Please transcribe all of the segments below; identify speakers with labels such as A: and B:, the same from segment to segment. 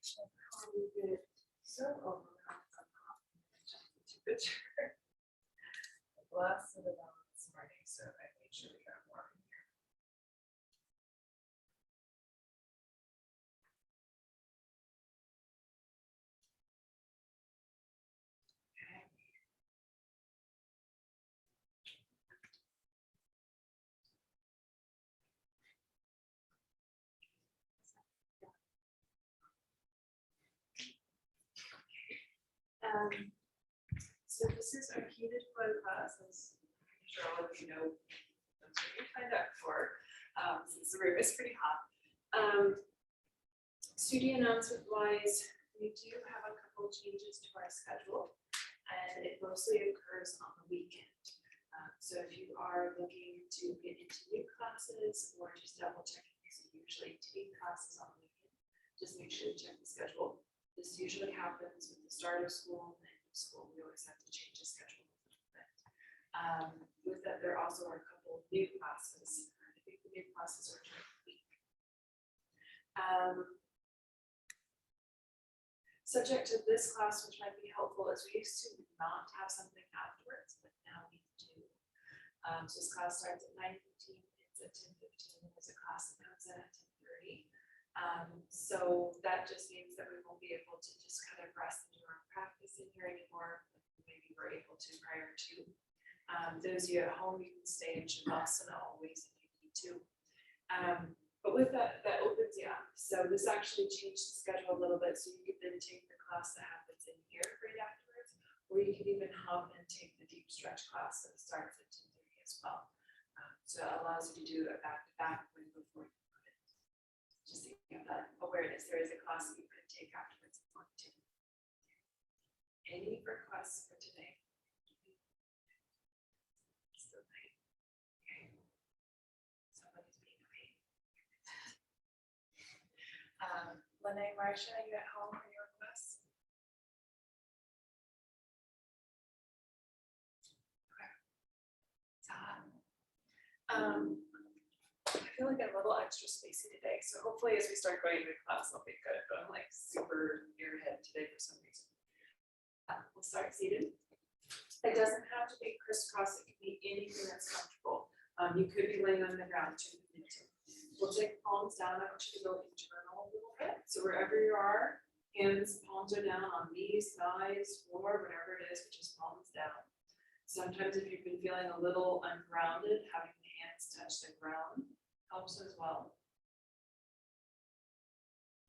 A: So overwhelmed, I'm not jumping to the chair. The glass of the down this morning, so I made sure we got more in here. Okay. So this is our heated flow class, as I'm sure all of you know, that's what you signed up for, since the room is pretty hot. Studio announcement wise, we do have a couple changes to our schedule, and it mostly occurs on the weekend. So if you are looking to get into new classes or just double checking, because you usually take classes on the weekend, just make sure to check the schedule. This usually happens with the start of school and the end of school. We always have to change the schedule a little bit. With that, there also are a couple of new classes. I think the new classes are during the week. Subject to this class, which might be helpful, is we used to not have something afterwards, but now we do. So this class starts at 9:15, it's at 10:15. There's a class that comes in at 10:30. So that just means that we won't be able to just kind of rest and do our practice in here anymore. Maybe we're able to prior to. Those of you at home, you can stay in Shavasana always if you need to. But with that, that opens you up. So this actually changed the schedule a little bit. So you could then take the class that happens in here right afterwards, or you could even hop and take the deep stretch class that starts at 10:30 as well. So it allows you to do a back-to-back when before you put it. Just so you have that awareness. There is a class that you could take afterwards if you want to. Any requests for today? Still night. Okay. Somebody's being a pain. Lene, Marcia, are you at home for your requests? Okay. It's hot. I feel like I'm a little extra spacey today, so hopefully as we start going into class, I'll be good, but I'm like super airhead today for some reason. We'll start seated. It doesn't have to be crisscross, it can be anything that's comfortable. You could be laying on the ground too. We'll take palms down. I want you to go internal a little bit. So wherever you are, hands, palms are down on knees, thighs, floor, whatever it is, just palms down. Sometimes if you've been feeling a little ungrounded, having the hands touch the ground helps as well.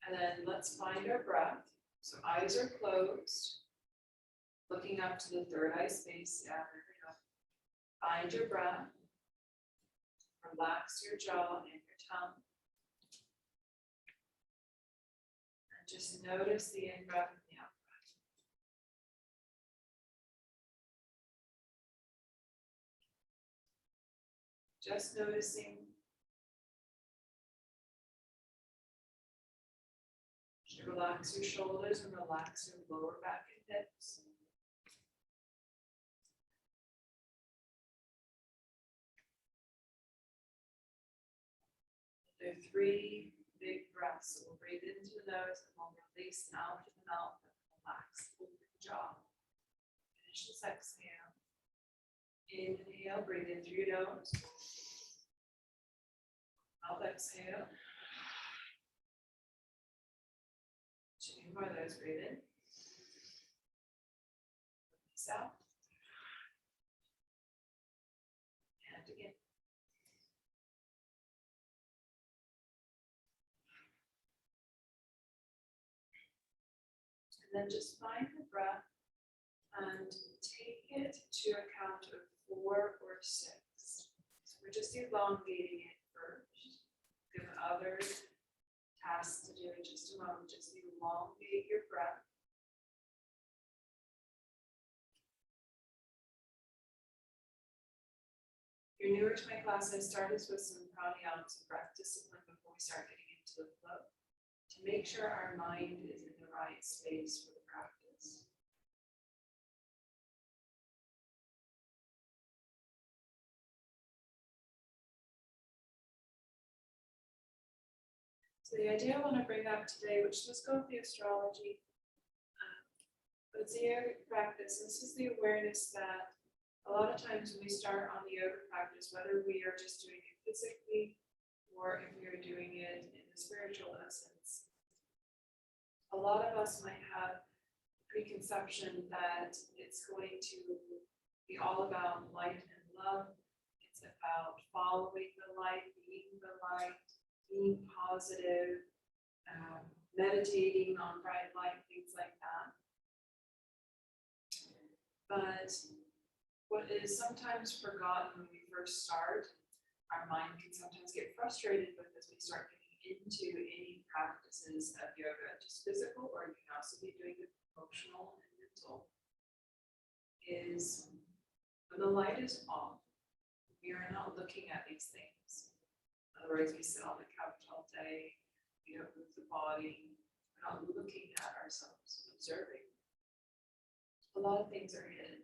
A: And then let's find our breath. So eyes are closed. Looking up to the third eye space. Yeah, there we go. Find your breath. Relax your jaw and your tongue. And just notice the in-breath and the out-breath. Just noticing. Relax your shoulders and relax your lower back and hips. There are 3 big breaths. So we'll breathe into the nose and we'll release out to the mouth and relax the jaw. Finish this exhale. Inhale, breathe in through your nose. Out exhale. 2 more of those, breathe in. Release out. And again. And then just find the breath and take it to a count of 4 or 6. So we're just elongating it first. Give others tasks to do in just a moment. Just elongate your breath. If you're newer to my class, I started with some pranayama, some breath discipline before we start getting into the flow, to make sure our mind is in the right space for the practice. So the idea I want to bring up today, which does go with the astrology, but it's a yogic practice. This is the awareness that a lot of times when we start on the yoga practice, whether we are just doing it physically or if we are doing it in the spiritual essence, a lot of us might have preconception that it's going to be all about light and love. It's about following the light, being positive, meditating on bright light, things like that. But what is sometimes forgotten when we first start, our mind can sometimes get frustrated with as we start getting into any practices of yoga, just physical, or you can also be doing it emotional and mental, is when the light is off, we are not looking at these things. In other words, we sit on the couch all day, we don't move the body, we're not looking at ourselves, observing. A lot of things are hidden.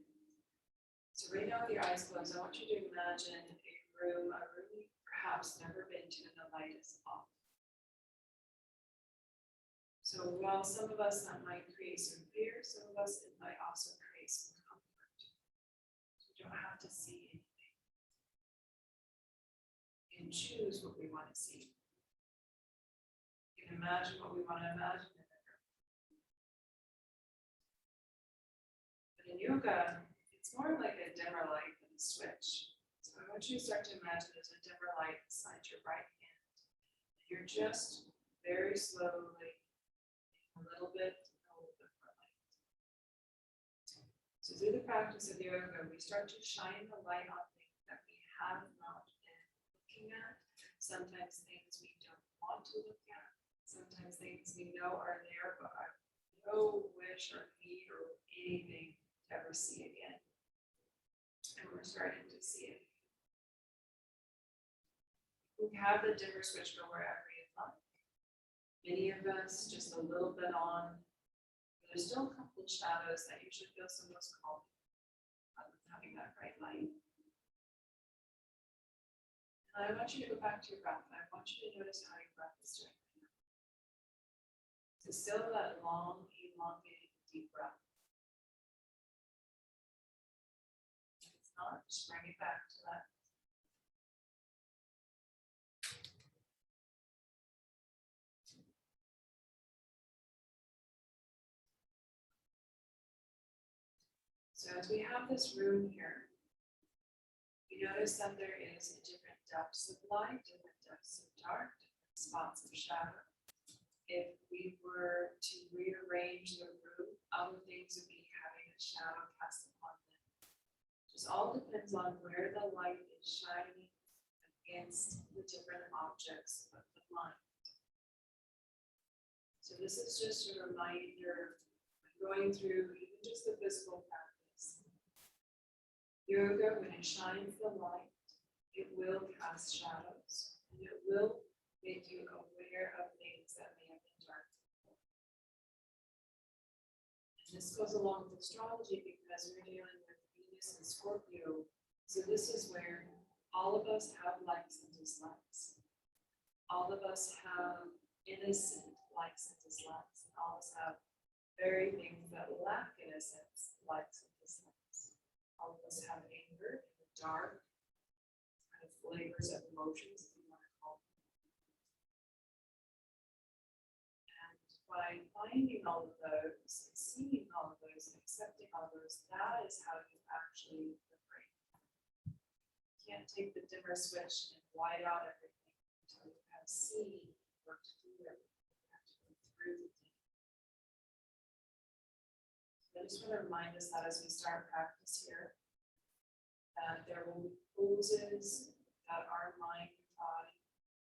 A: So right now with your eyes closed, I want you to imagine a room you've perhaps never been to and the light is off. So while some of us that might create some fear, some of us it might also create some comfort. So we don't have to see anything. We can choose what we want to see. We can imagine what we want to imagine in the room. But in yoga, it's more like a dimmer light than a switch. So I want you to start to imagine there's a dimmer light beside your right hand. And you're just very slowly, a little bit more light. So through the practice of yoga, we start to shine the light on things that we have not been looking at. Sometimes things we don't want to look at. Sometimes things we know are there, but I have no wish or need or anything to ever see again. And we're starting to see it. We have the dimmer switch go wherever you'd like. Many of us just a little bit on. There's still a couple of shadows that usually feel the most calm having that bright light. And I want you to go back to your breath. I want you to notice how your breath is doing right now. So still that long, elongated, deep breath. Just bring it back to that. So as we have this room here, you notice that there is different depths of light, different depths of dark, different spots of shadow. If we were to rearrange the room, other things would be having a shadow cast upon them. Just all depends on where the light is shining against the different objects of the mind. So this is just a reminder, going through even just the physical practice. Yoga, when it shines the light, it will cast shadows, and it will make you aware of things that may have been dark before. And this goes along with astrology because we're dealing with Venus and Scorpio. So this is where all of us have likes and dislikes. All of us have innocent likes and dislikes. And all of us have very things that lack innocence, likes and dislikes. All of us have anger, dark, kind of flavors of emotions, if you want to call them. And by finding all of those, and seeing all of those, and accepting all of those, that is how you actually liberate. You can't take the dimmer switch and white out everything until you have seen worked through everything. You have to go through the thing. So I just want to remind us that as we start practice here, that there will be poses that our mind and body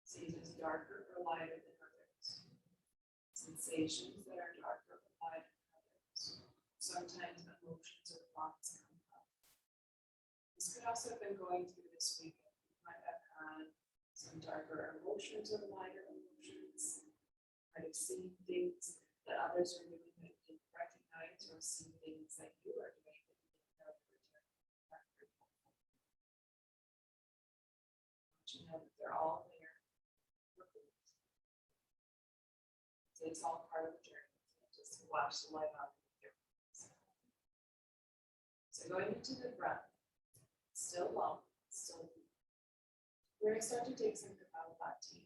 A: sees as darker or lighter than others. Sensations that are darker or lighter than others. Sometimes emotions or thoughts come up. This could also have been going through this weekend. You might have had some darker emotions or lighter emotions. You might have seen things that others are doing that you didn't recognize, or seen things that you are doing that you didn't know you were doing. You know that they're all there. So it's all part of the journey. Just to watch the light on. So going into the breath, still long, still deep. We're going to start to take some Kapalabhati.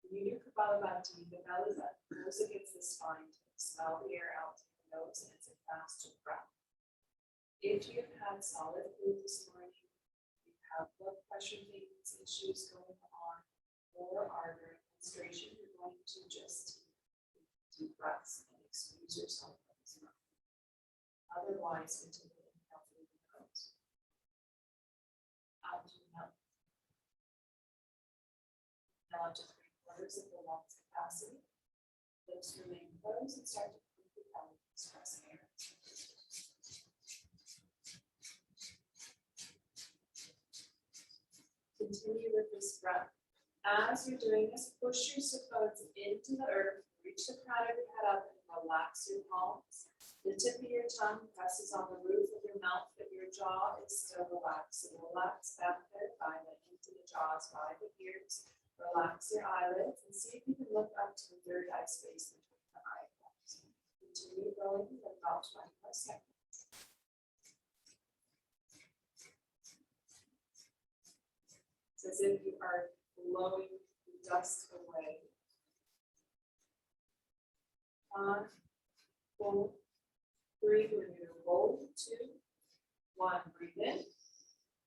A: When you do Kapalabhati, the belly button goes against the spine to expel the air out through the nose, and it's a faster breath. If you've had solid food this morning, you have blood pressure things, issues going on, or are during menstruation, you're going to just deep breaths and excuse yourself from this breath. Otherwise, continue to inhale through the nose. Out to the mouth. Now up to 3/4 of the lungs capacity. Lips remain closed and start to move the belly, express air. Continue with this breath. As you're doing this, push your supports into the earth, reach the crown of your head up and relax your palms. The tip of your tongue presses on the roof of your mouth, but your jaw is still relaxed. So relax back there, find it into the jaws by the ears. Relax your eyelids and see if you can look up to the third eye space between the eyebrows. Continue going for about 20 more seconds. It's as if you are blowing the dust away. 5, 4, 3, we're going to roll 2, 1, breathe in.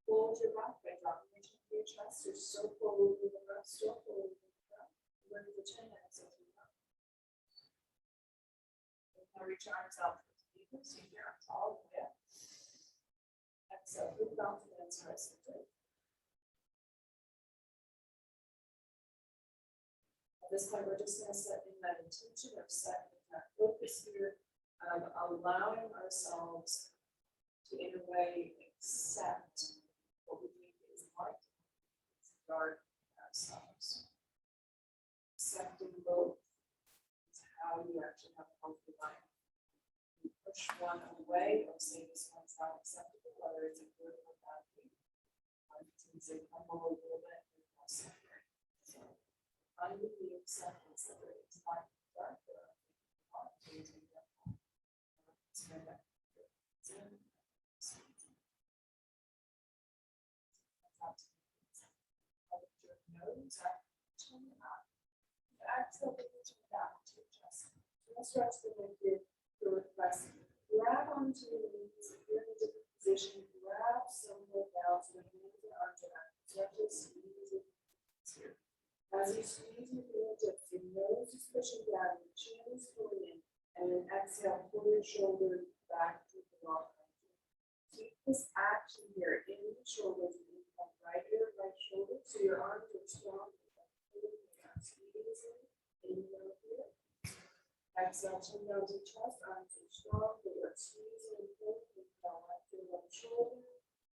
A: Hold your breath by dropping your chin to your chest. You're so full with the breath, still full with the breath. Look at the chin and exhale through the mouth. Now reach your arms out for the deeper, so your arms all the way up. Exhale through the mouth and then press into it. At this point, we're just going to set in that intention of setting that focus here of allowing ourselves to, in a way, accept what we think is light, dark ourselves. Accepting both is how you actually have a healthy life. You push one away or say this one's not acceptable, whether it's a good or bad thing. One can say humble a little bit and more suffering. So finding the acceptance that there is light and dark, there are things we don't have. Nose up, chin up. Exhale, turn back to your chest. Stretch the leg here for request. Grab onto your knees. If you're in a different position, grab somewhere down so the hands and arms are out. Gently squeeze your hands here. As you squeeze your fingertips, your nose is pushing down, your chin is pulling in, and then exhale, pull your shoulder back to the wall. Keep this action here in the shoulders. Right ear, right shoulder, so your arms are strong. Squeeze in, inhale here. Exhale, chin down to chest, arms are strong. We are squeezing and pulling. Inhale, right ear, right shoulder.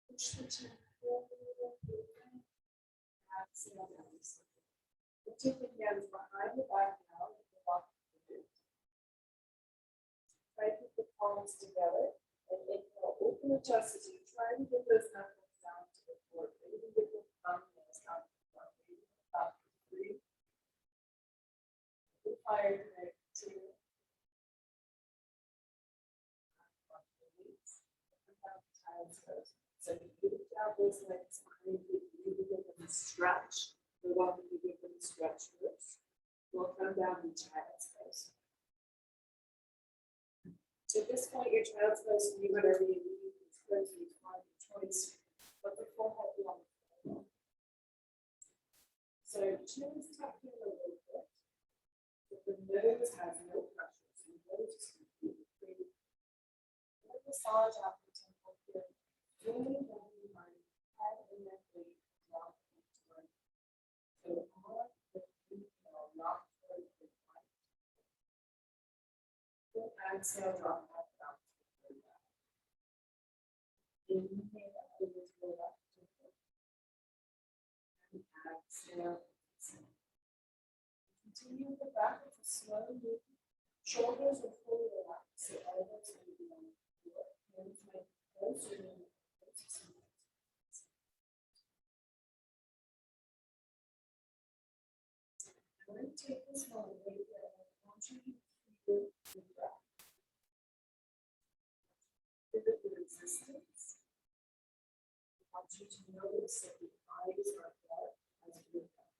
A: Push the chin forward. Exhale down. We'll take the hands behind the back now. Walk the boot. Try to put the palms together. And inhale, open the chest as you try to get those knuckles down to the floor. Maybe get the thumbnails down to the floor. Maybe up to 3. Fire tonight, 2. So you lift out those legs behind you, you give them a stretch. We're welcome to give them a stretch first. We'll come down to child's pose. At this point, your child's pose can be whatever you need. It's pose you find your choice. But the forehead be on the floor. So your chin is tucked in a little bit. But the nose has no pressure. So your nose is completely free. Let the massage out the temple here. Feeling down behind head and neck weight down into right. So on the inhale, rock towards the right. Then exhale, drop back down to the left. Inhale over to the left temple. And exhale. Continue with the back with a slow movement. Shoulders are fully relaxed, so elbows may be on the floor. Hands might be closer than the I'm going to take this moment right here and
B: you to feel the breath. Feel the resistance. I want you to notice that the eyes are dark as you look up.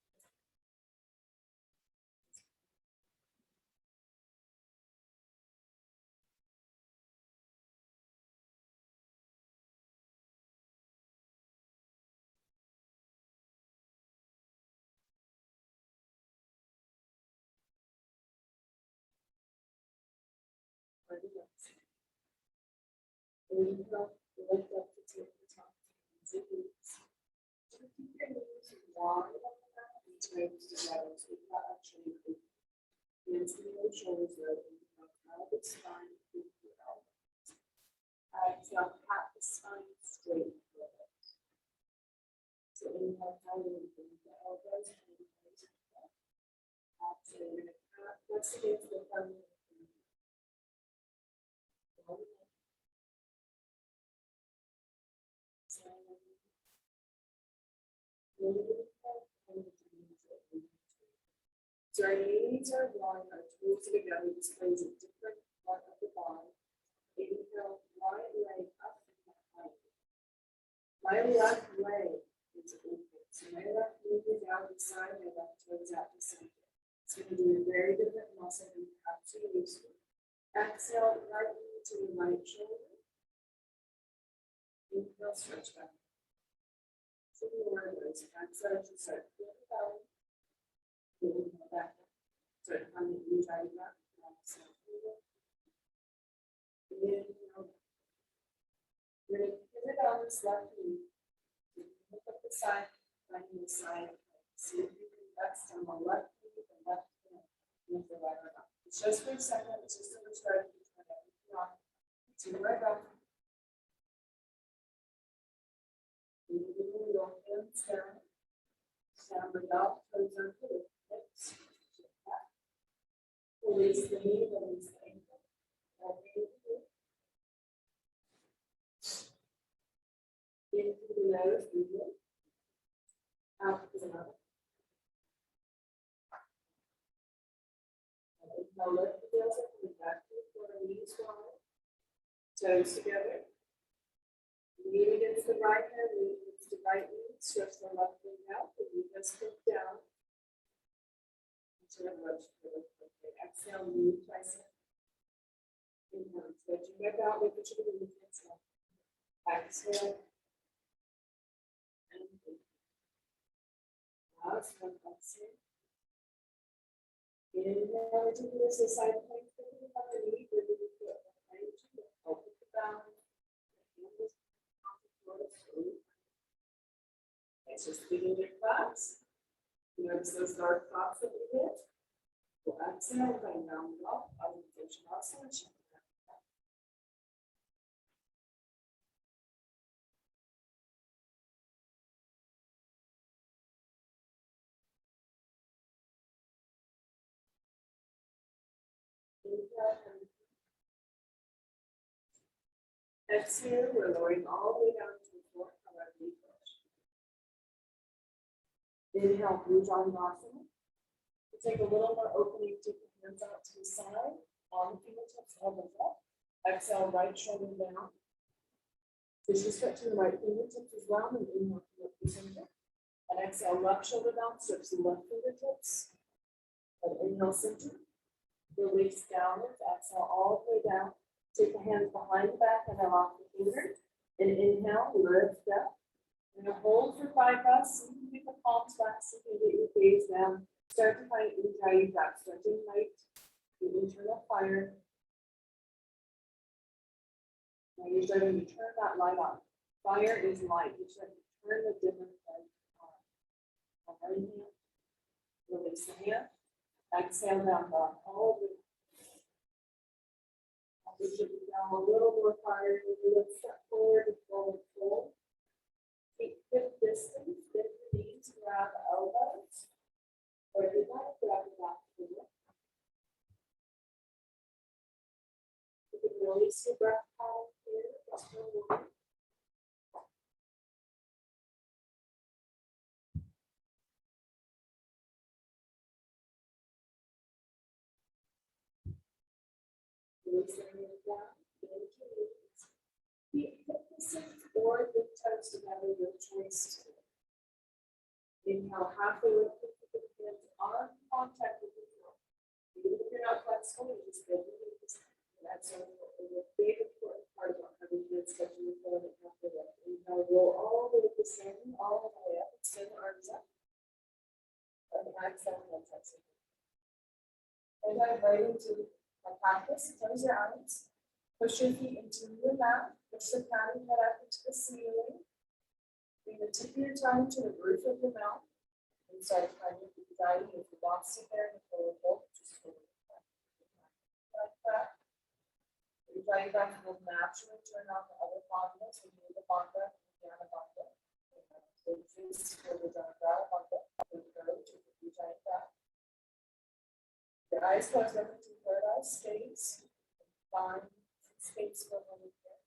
B: Inhale, lift up to take the top hands and knees. Keep your knees wide on the mat and toes together so you're not actually moving. Hands to your shoulders open. Inhale, the spine, keep your elbows. Exhale, pat the spine straight forward. So inhale, down, bring the elbows and the toes together. Exhale, you're going to pat, press against the front of the knee. So our knees are drawing our toes together, displays a different part of the body. Inhale, right leg up and behind. My left leg is open. So my left knee is out the side, my left toe is out the center. It's going to do a very different muscle than perhaps you used to. Exhale, right knee to the right shoulder. Inhale, stretch back. So the word is exhale to start feeling the belly. Inhale back. Start finding the ujjayi breath. Exhale forward. Inhale. You're going to pivot on this left knee. Look up the side, finding the side. See if you can rest on the left knee, the left hand, with the right arm. It's just for a second. It's just a start. Turn everything on to the right arm. Your hands down. Stand without toes on the hips. Release the knee, release the ankle. Into the nose, breathe in. Out to the mouth. Now lift the heels up and back to the floor, knees wide. Toes together. Lean against the right hand, lean against the right knee. Stretch the left leg out, the knee does flip down. Turn lunge forward. Exhale, knee tricep. Inhale, stretching back out, making sure the knee gets up. Exhale. And breathe. Last one, exhale. Inhale, into this side plank, thinking about the knee, bring the foot behind you, open the balance. It's just beginning your thoughts. Notice those dark thoughts that we get. We'll exhale, bring down the up, Vinyasa Flow. Exhale, we're lowering all the way down to the floor, however you push. Inhale, Vinyasa. You take a little more opening, take the hands out to the side, on the fingertips, elbows up. Exhale, right shoulder down. Push your stretch to the right fingertips as well, and inhale, lift the center. And exhale, left shoulder down, stretch the left fingertips. And inhale, center. Release downwards, exhale all the way down. Take the hands behind the back and off the fingers. And inhale, lift up. And hold for 5 breaths. So you can get the palms back, so you can get your gaze down. Start to find ujjayi breath. Start to ignite the internal fire. Now you're starting to turn that light on. Fire is light. You're starting to turn the different light on. Inhale. Release the hand. Exhale down, dog. All the way. We should be down a little more fire. Let's step forward and forward fold. Keep hip distance. Bend the knees, grab the elbows. Or if you want to grab the back of the neck. You can release your breath out here. Just for a moment. opposites or big toes together, your choice. Inhale, halfway lift the hands on contact with the floor. Even if you're not flexible, you just build your knees. And that's a big important part about having hands touching the floor and halfway lift. Inhale, roll all the way up the ceiling, all the way up, extend the arms up. And exhale, hands up. And dive right into my practice. Close your eyes. Push your feet into your mat. Push the crown of your head up into the ceiling. Bring the tip of your tongue to the roof of your mouth. And start climbing through the diving. If you want to sit there in the forward fold, just hold it like that. Your diving back will naturally turn on the other bandha. So you move the bandha and the other bandha. So this for the bandha. Your eyes closed, open to third eye space. Find space for a moment here.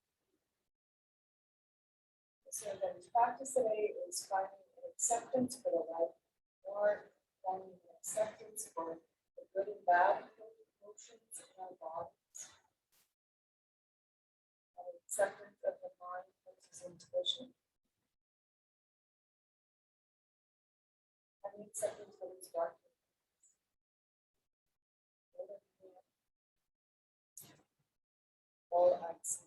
B: So the practice today is finding an acceptance for the life, or finding an acceptance for the good and bad emotions in our bodies. An acceptance of the mind versus intuition. And the acceptance for its darkness. All eyes.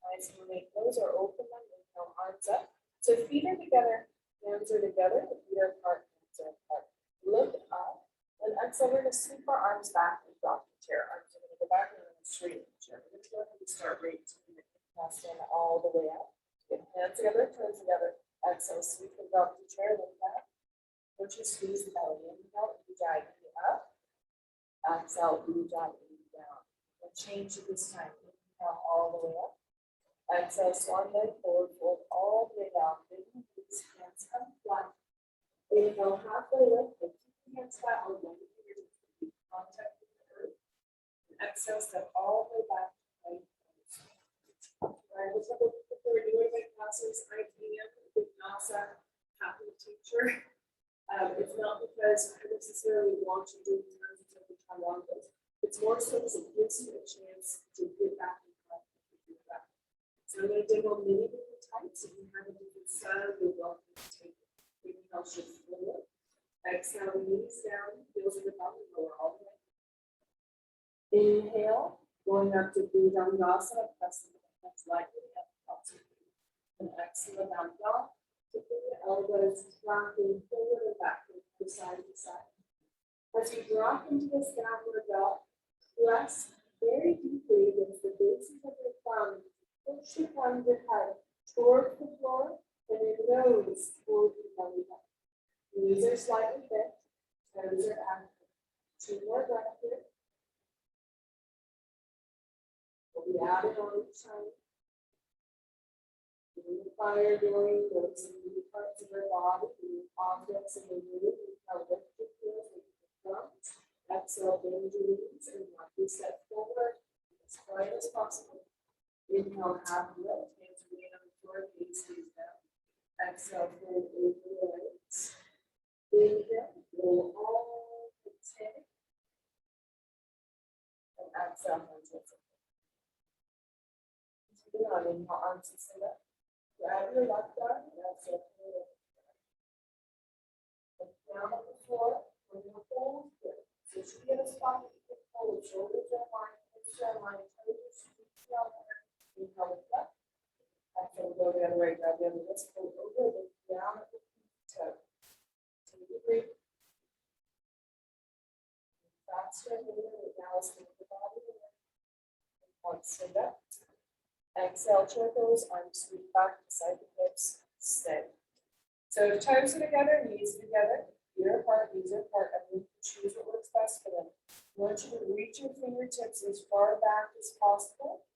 B: Eyes remain closed or open them, inhale, arms up. So feet are together, hands are together, the feet are apart, hands are apart. Look up, and exhale, we're going to sweep our arms back and drop the chair. Arms are going to go back and we're going to straighten the chair. We're going to go ahead and start right to the stand all the way up. Get hands together, toes together. Exhale, sweep and drop the chair, look back. Push and squeeze the belly. Inhale, ujjayi up. Exhale, ujjayi down. And change it this time. Inhale all the way up. Exhale, swan dive forward, fold all the way down. Big knees, hands come flat. Inhale, halfway lift, and keep the hands flat on one finger to contact with the earth. And exhale, step all the way back. Right. Alright, let's have a look at what we're doing in classes. I am Vinyasa happy teacher. It's not because I necessarily want you to do tons of different Taiwan. It's more so because it gives you a chance to get back in contact with your back. So I'm going to demo many different types. If you have a different style, you're welcome to take it. Inhale, shift forward. Exhale, knees down, heels in the bottom, lower all the way. Inhale, going up to Vinyasa, pressing the hands lightly up, up to the feet. And exhale, down dog. Keep the elbows rocking forward and back from side to side. As you drop into this downward dog, press very deeply against the bases of your thumb. Push your thumb your head towards the floor and your nose towards the belly button. Knees are slightly bent, toes are active. 2 more breaths here. We'll be adding on each time. The fire going, those new parts of your body, the objects in the room, how lift your heels with your thumbs. Exhale, bend your knees and walk your step forward as quiet as possible. Inhale, half lift, hands remain on the floor, gaze stays down. Exhale, fold over the legs. Inhale, roll all the way. And exhale, hands up. Continue on, inhale, arms to sit up. Grab your left arm and exhale to the left. Look down on the floor. When you hold here, so you should get a spot that you can hold. Shoulders are aligned, hips are aligned, toes are aligned. Inhale, lift up. Exhale, go the other way. Grab the other wrist, pull over, look down at the toe. Take a breath. Faster and later, now let's move the body. Inhale, stand up. Exhale, chair pose, arms sweep back beside the hips, stay. So toes are together, knees are together, feet are apart, knees are apart, and you can choose what works best for them. I want you to reach your fingertips as far back as possible,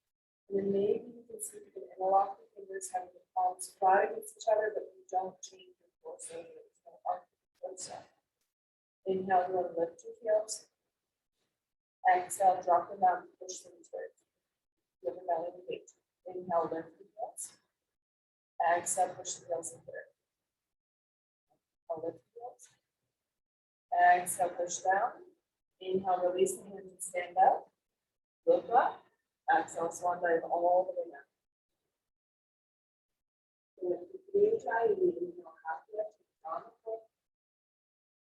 B: and then maybe you can see if you can interlock your fingers, having the palms flat against each other, but you don't change your core, so it's going to arc the step. Inhale, you want to lift your heels. Exhale, drop them down, push them towards. Give them belly to gate. Inhale, lift the heels. Exhale, push the heels in third. Inhale, lift the heels. Exhale, push down. Inhale, release the hands and stand up. Look up. Exhale, swan dive all the way down. Being dry, you inhale half lift, down the foot.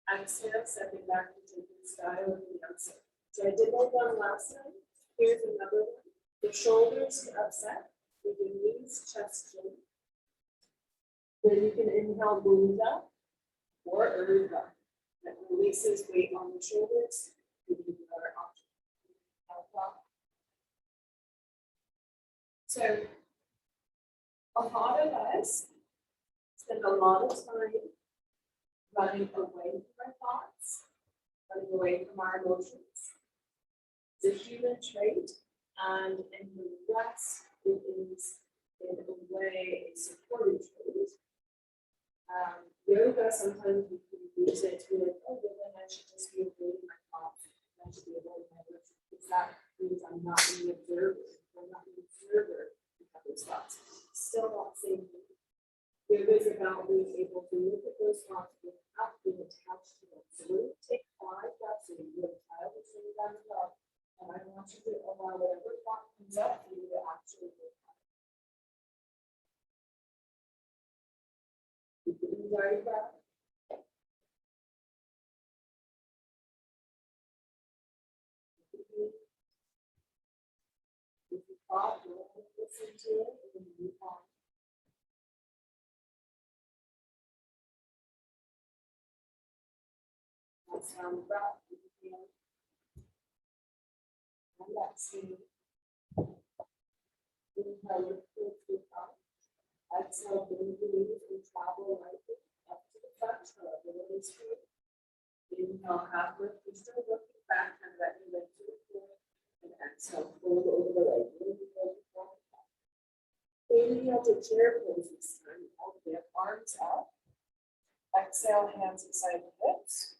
B: Exhale, stepping back to taking style of the outside. So I did like one last time. Here's another one. The shoulders are upset with your knees, chest, chin. Then you can inhale Mudra or Urdhva. That releases weight on the shoulders. Give you another option. So a lot of us spend a lot of time running away from our thoughts, running away from our emotions. It's a human trait, and in the West, it is in a way a supported trait. Yoga, sometimes we can use it to be like, oh, well, then I should just be avoiding my thoughts. I should be avoiding my words. Because that means I'm not being observer. I'm not being observer of those thoughts. Still not saying yoga is about being able to look at those thoughts without being attached to them. So we're going to take 5 breaths and you have a child that's sitting down the dog. And I want you to allow whatever thought comes up for you to actually look at. You can enjoy your breath. If you thought, you'll listen to it and then move on. That's how the breath you feel. And exhale. Inhale, lift the top. Exhale, bring the knees and travel lightly up to the front, release straight. Inhale, half lift. You're still looking back and let your legs to the floor. And exhale, fold over the leg. Inhale to chair pose this time. All the way up, arms up. Exhale, hands inside the hips.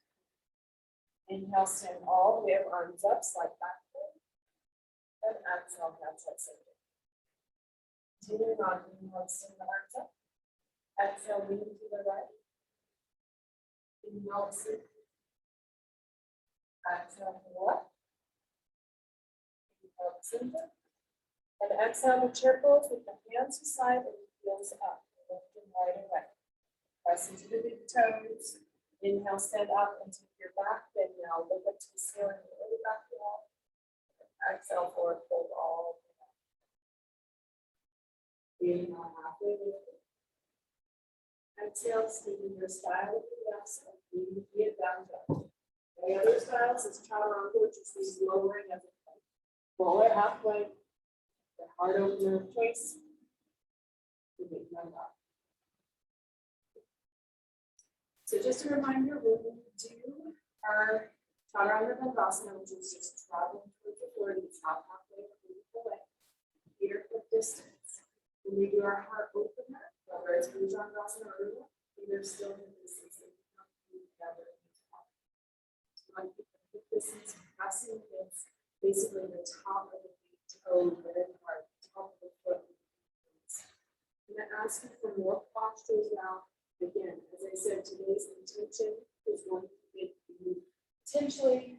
B: Inhale, stand all the way up, arms up, slide backward. And exhale, hands at center. Continuing on, inhale, stand the arms up. Exhale, lean to the right. Inhale, sit. Exhale, to the left. Inhale, center. And exhale, the chair pose with the hands to side and the heels up. Left and right and right. Press into the big toes. Inhale, stand up and take your back bend now. Look up to the ceiling and over the back wall. Exhale, forward fold all the way up. Inhale, halfway lift. Exhale, stepping your style of Vinyasa and lean the feet down dog. The other styles is chaturanga, which is this lowering of the foot. Roll it halfway. The heart opener of choice. You make them up. So just a reminder, when we do our chaturanga dandasana, which is just traveling towards the floor, it's not halfway or away, feet foot distance. When we do our heart opener, whether it's Vinyasa or Urdhva, feet are still in distance and we come together in this part. So like the distance, pressing against basically the top of the big toe, very hard, top of the foot. I'm going to ask you for more postures now. Again, as I said, today's intention is going to make you potentially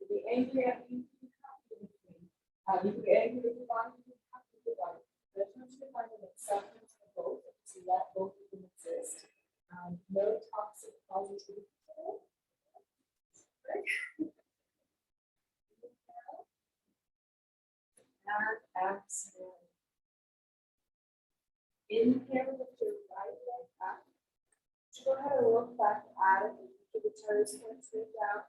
B: be angry at me. You can be angry with your body, you can be happy with your body. But I want you to find an acceptance of both, so that both of them exist. No toxic positivity. And exhale. Inhale with your right leg up. Go ahead and look back at it and keep the toes point straight down.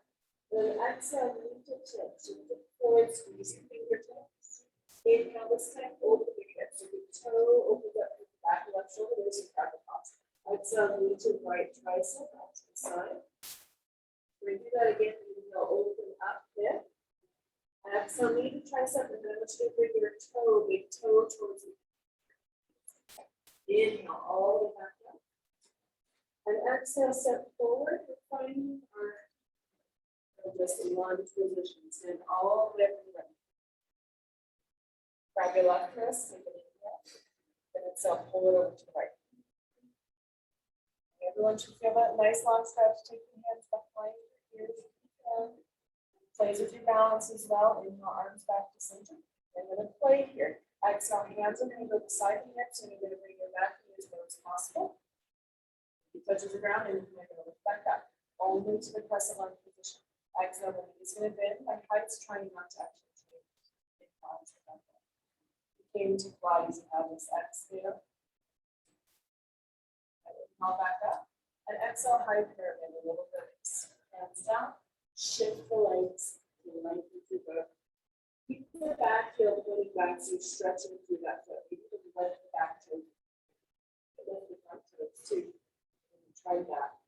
B: Then exhale, lean to tips. So look forward, squeeze your fingertips. Inhale this time, open your hips. So the toe opens up to the back left shoulder. There's your private posture. Exhale, lean to right tricep out to the side. We're going to do that again. Inhale, open up hip. Exhale, lean to tricep, and then let's bring your toe, big toe towards the inhale, all the way back up. And exhale, step forward. We're finding our just lunge position. Stand all the way up and right. Grab your left wrist, take an inhale. And exhale, pull it over to the right. Everyone should feel that nice long stretch. Take your hands behind your ears. Plays with your balance as well. Inhale, arms back to center. I'm going to play here. Exhale, hands are going to go beside the hips, and you're going to bring your back knee as low as possible. He touches the ground and we're going to lift back up, only to the crescent lunge position. Exhale, when he's going to bend, my height's trying not to actually change. He came to Pilates and have this exhale. Inhale back up. And exhale, high pyramid, a little bit. Hands down. Shift the legs to the right into both. Keep the back heel pointing back, so you're stretching through that foot. You can lift the back toe. Lift the front toes too. Try that.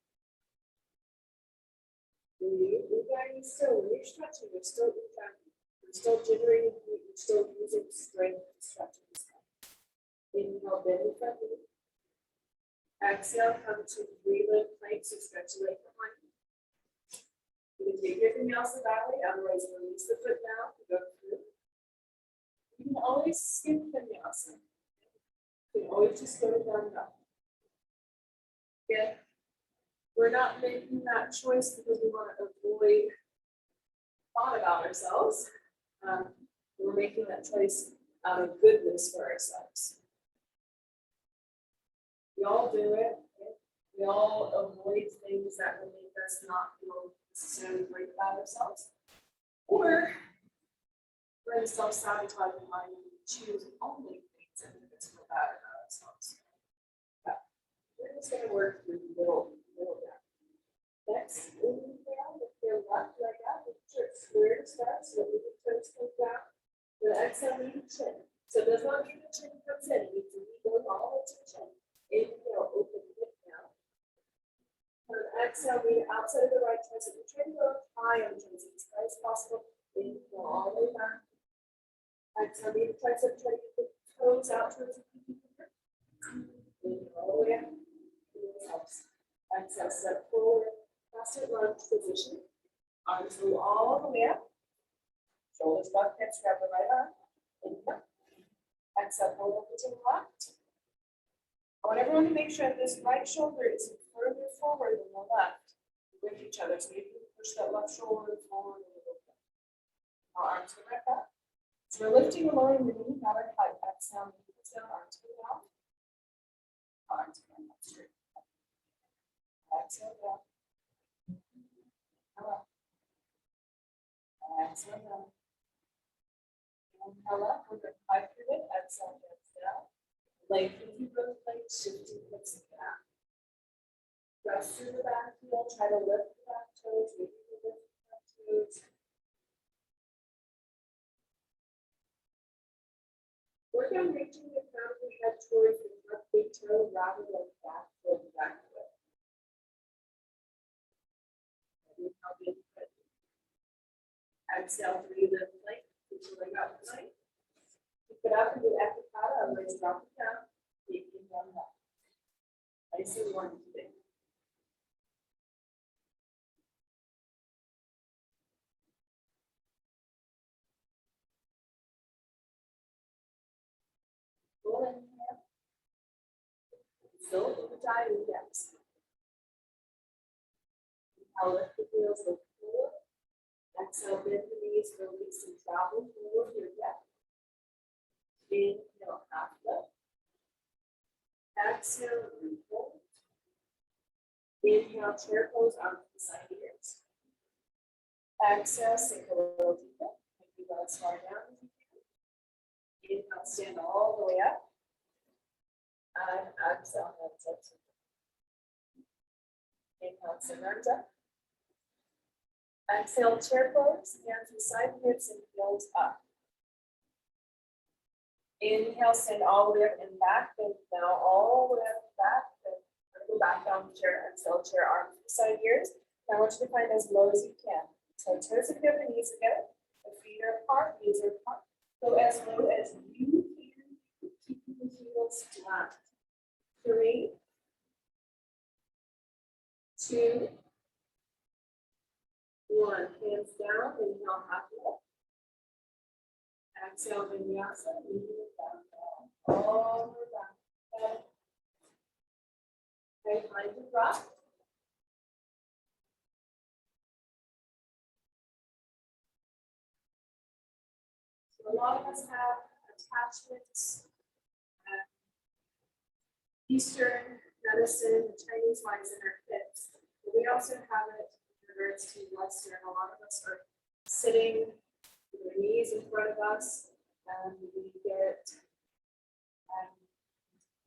B: When you're stretching, you're still contracting. You're still generating heat. You're still using strength to stretch this time. Inhale, bend the front knee. Exhale, come to three-leg plank, so stretch the leg behind you. You can take your vinyasa valley, otherwise release the foot down to go through. You can always skip vinyasa. You can always just go to down up. Okay. We're not making that choice because we want to avoid thought about ourselves. We're making that choice out of goodness for ourselves. We all do it. We all avoid things that will make us not feel necessarily great about ourselves. Or we're in self-sabotaging mind and we choose only things that make us feel bad about ourselves. Yeah. We're just going to work through little down. Next, inhale with your left leg out, with your square start, so that the toes come down. The exhale, lead the chin. So it does not mean the chin comes in, it means the knee goes all the way to the chin. Inhale, open the hip down. Exhale, lean outside of the right tricep. You're trying to go high on the tricep as high as possible. Inhale all the way back. Exhale, lean the tricep, try to get the toes out towards the pinky finger. Inhale all the way up. Exhale, step forward. Crescent lunge position. Arms go all the way up. Shoulders back, hips grab the right arm. Inhale. Exhale, pull over to the left. I want everyone to make sure that this right shoulder is further forward than the left with each other. So you can push that left shoulder forward a little bit. Our arms go back up. So we're lifting and lowering the knee, not our height. Exhale, arms go down. Arms go up straight. Exhale down. Up. Exhale down. Inhale up with a high pivot. Exhale, hands down. Lengthen through both legs, shifting hips back. Press through the back heel, try to lift the back toes, maybe you lift the back toes. Work on reaching the crown of your head towards the front big toe rather than back foot. Exhale, through the plank, put your leg out the leg. Pick it up and do epicata, otherwise drop it down, taking it down back. Nice and warm today. Full inhale. Still in the diving depths. Inhale, lift the heels, look forward. Exhale, bend the knees, release and travel forward your depth. Inhale, half lift. Exhale, refold. Inhale, chair pose, arms to the side of ears. Exhale, sink a little deeper. Maybe go as far down as you can. Inhale, stand all the way up. And exhale, hands up. Inhale, send arms up. Exhale, chair pose, hands beside the hips and heels up. Inhale, send all the way up and back, and now all the way up and back, and go back down the chair. Exhale, chair arms beside ears. Now I want you to find as low as you can. So toes are together, knees together, the feet are apart, knees are apart. Go as low as you can, keeping the heels flat. 3, 2, 1. Hands down, inhale, half lift. Exhale, vinyasa, moving down, all the way down. Okay, find your breath. So a lot of us have attachments Eastern medicine, the Chinese lines in our kits. But we also have it in regards to Western. A lot of us are sitting with our knees in front of us, and we get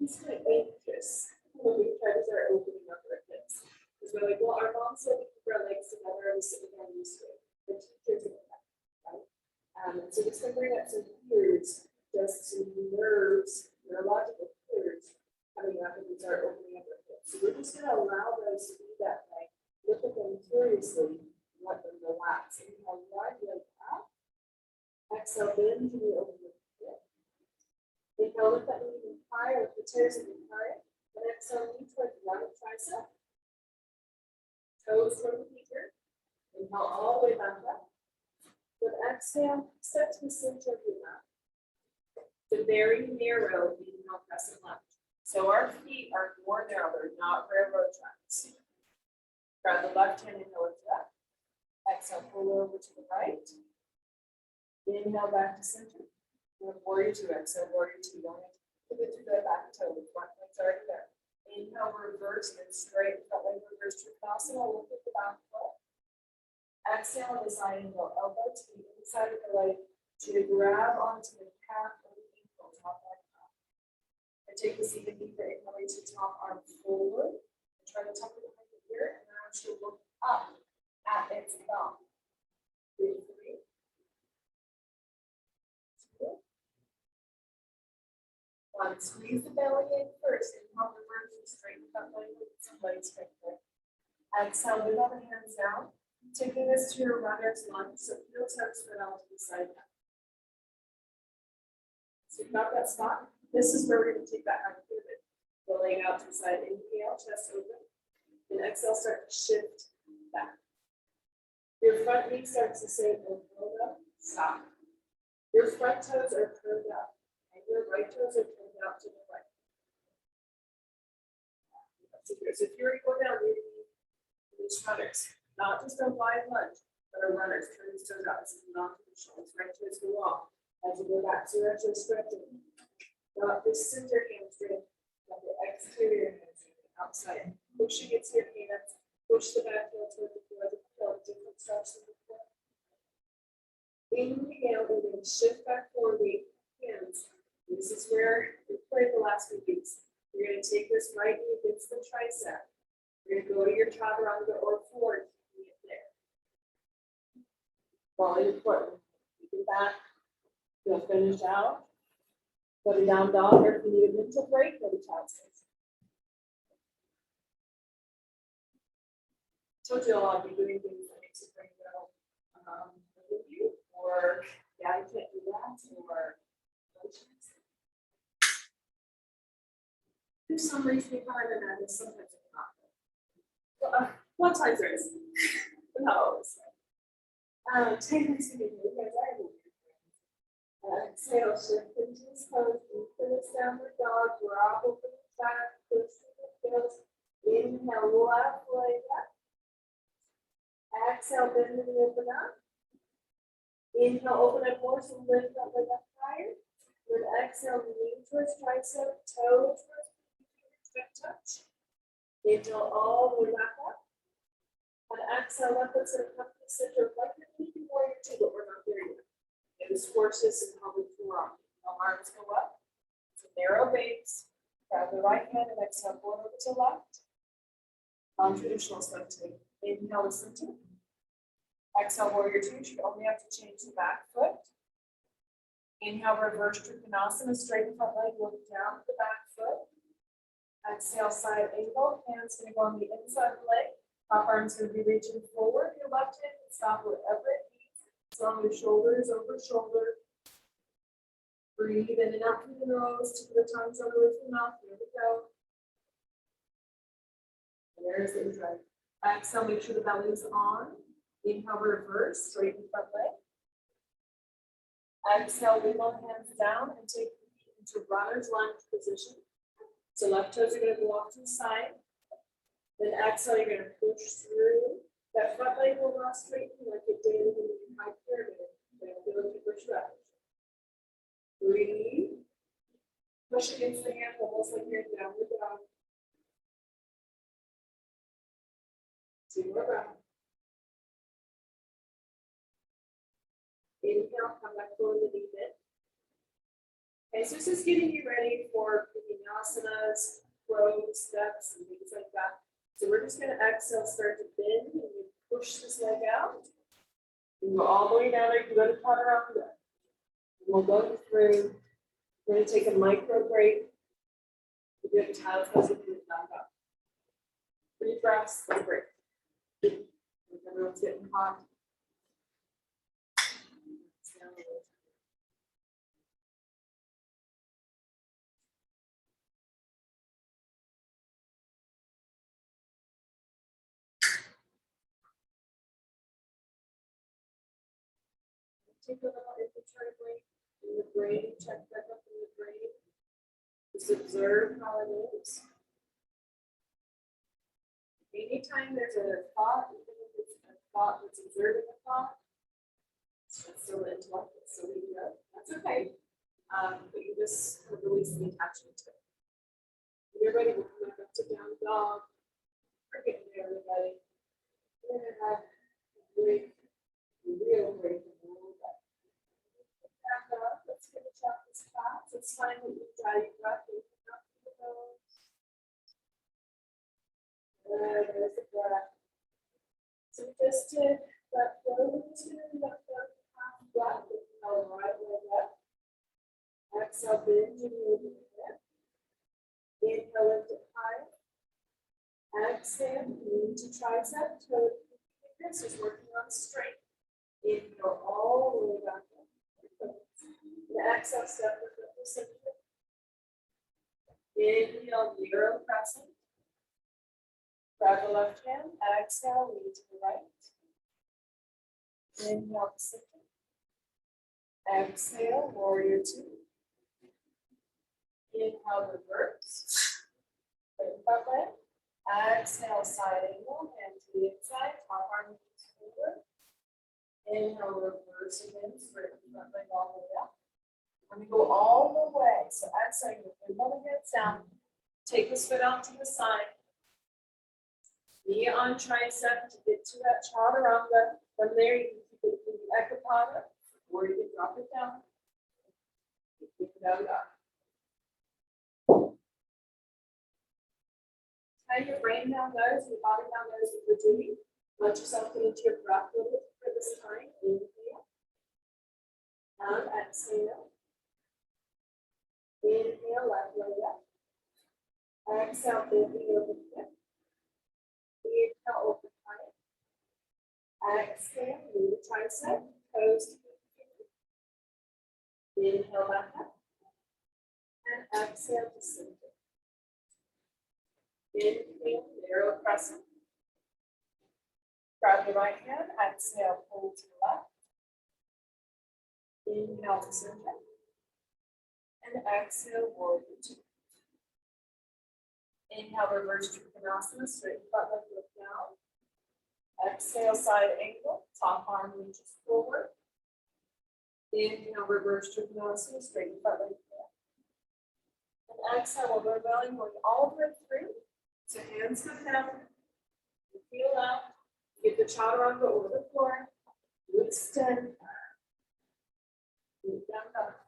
B: it's kind of anxious when we try to start opening up our hips. Because we're like, well, our mom said we keep our legs together and we sit with our knees straight. The teachers are like, right? So this can bring up some fears, just some nerves, neurological fears coming up when we start opening up our hips. So we're just going to allow those to be that way. Look at them curiously, let them relax. And you have wide leg out. Exhale, bend to the open your hip. Inhale, lift that knee even higher, with the toes even higher. And exhale, knee towards the right tricep. Toes toward the feet. Inhale all the way back up. With exhale, step to the center of your mat. The very narrow inhale crescent lunge. So our feet are more narrow, they're not railroad tracks. Grab the left hand, inhale lift it up. Exhale, pull over to the right. Inhale back to center. Warrior two, exhale, warrior two. Don't have to pivot through that back toe. The front leg's already there. Inhale, reverse and straight. Front leg reverse to Vinyasa. Look at the back foot. Exhale on the side angle. Elbow to the inside of the leg to grab onto the calf or the ankle, top leg up. And take this even deeper. Inhale, reach the top arm forward. And try to tuck it behind the ear. And then I want you to look up at its thumb. 3, 3. 2. 1. Squeeze the belly in first. Inhale, reverse and straighten that leg with some leg strength there. Exhale, move on the hands down. Taking this to your runner's lunge, so heel toes foot out to the side now. So you've got that spot. This is where we're going to take that high pivot. The leg out to the side. Inhale, chest open. And exhale, start to shift back. Your front knee starts to say, hold up, stop. Your front toes are turned up. And your right toes are turned out to the right. So if you're going down, these runners, not just a wide lunge, but a runner, turn his toes out. This is not traditional. It's right toes go off. As you go back, so you're actually stretching. Not the center hamstring, but the exterior hamstring, outside. Push against your hands, push the back heel toward the floor, different steps in the floor. Inhale, and then shift back forward, hands. This is where we played the last few weeks. You're going to take this right knee against the tricep. You're going to go to your chaturanga or forward, keeping it there. Follow your foot. Keep it back. You'll finish out. Go to down dog, or if you need a mental break, go to child's pose. Told you I'll be doing things that makes you bring it out with you, or yeah, you can't do that, or there's some reason behind it, and sometimes it's not. Well, one time there is. Not always. Take this to me, you guys are here. Exhale, shift into this pose, finish downward dog, drop open the back, push through the heels. Inhale, left leg up. Exhale, bend the knee, open up. Inhale, open up more, so lift that leg up higher. Then exhale, knee towards tricep, toe towards touch. Inhale all the way back up. And exhale, left foot to come to the center, like you're keeping warrior two, but we're not there yet. And this forces and probably forearm. Now arms go up. It's a narrow base. Grab the right hand and exhale, forward over to left. Non-traditional swing. Inhale to center. Exhale, warrior two. You should only have to change the back foot. Inhale, reverse Trikonasana, straighten front leg, look down at the back foot. Exhale, side angle. Hands going to go on the inside of the leg. Top arm's going to be reaching forward. Your left hand can stop wherever it needs. So on your shoulders, over shoulder. Breathe in and out through the nose. Tip of the tongues on the roof of the mouth. Here we go. And there's the intro. Exhale, make sure the belly's on. Inhale, reverse, straighten front leg. Exhale, lean on hands down and take the feet into runner's lunge position. So left toes are going to go off to the side. Then exhale, you're going to push through. That front leg will not straighten like it did in the high pyramid. You're going to be able to push up. Breathe. Push against the hand, almost like you're in downward dog. 2 more breaths. Inhale, come back forward the knee bend. Okay, so this is getting you ready for Vinyasanas, flow steps, and things like that. So we're just gonna exhale, start to bend, and you push this leg out. And go all the way down there, you go to Chaturanga. And we'll go through, we're gonna take a micro break. We're gonna child's pose and put it back up. 3 breaths, then break. Everyone's getting hot. Take a little inventory break in the brain, check back up in the brain. Just observe how it is. Anytime there's a thought, even if it's a thought that's observing a thought, it's still the intellect, it's still the ego. That's okay. But you just kind of release the attachment to it. When you're ready, we'll come back up to down dog. We're getting there, everybody. We're gonna have a break, a real break. Let's finish up this class. It's fine that you dry your breath. You can up to the nose. There's the breath. So we just did that flow into that half breath. Inhale, right leg up. Exhale, bend and move in the hip. Inhale, lift it high. Exhale, knee to tricep, toe to fingers is working on strength. Inhale all the way back up. And exhale, step with the center. Inhale, narrow crescent. Grab the left hand. Exhale, lean to the right. Inhale, to center. Exhale, warrior 2. Inhale, reverse. Straighten front leg. Exhale, side angle, hand to the inside, top arm moves forward. Inhale, reverse again, straighten front leg all the way up. And we go all the way. So exhale, you bring the hips down. Take this foot out to the side. Knee on tricep to get to that chaturanga. From there, you can keep it in the ekapada, or you can drop it down. Keep it out. How your brain now goes, your body now knows what you're doing. Let yourself get into your breath a little bit for this time. Inhale. And exhale. Inhale, left leg up. Exhale, bending over the hip. Inhale, open high. Exhale, move the tricep, toes to the feet. Inhale, back up. And exhale to center. Inhale, narrow crescent. Grab the right hand, exhale, pull to the left. Inhale to center. And exhale, warrior 2. Inhale, reverse Trikonasana, straight front leg look down. Exhale, side angle, top arm reaches forward. Inhale, reverse Trikonasana, straight front leg down. And exhale, we'll go belly going all the way through. So hands come down, you feel out, get the chaturanga over the floor, you extend, move down, up.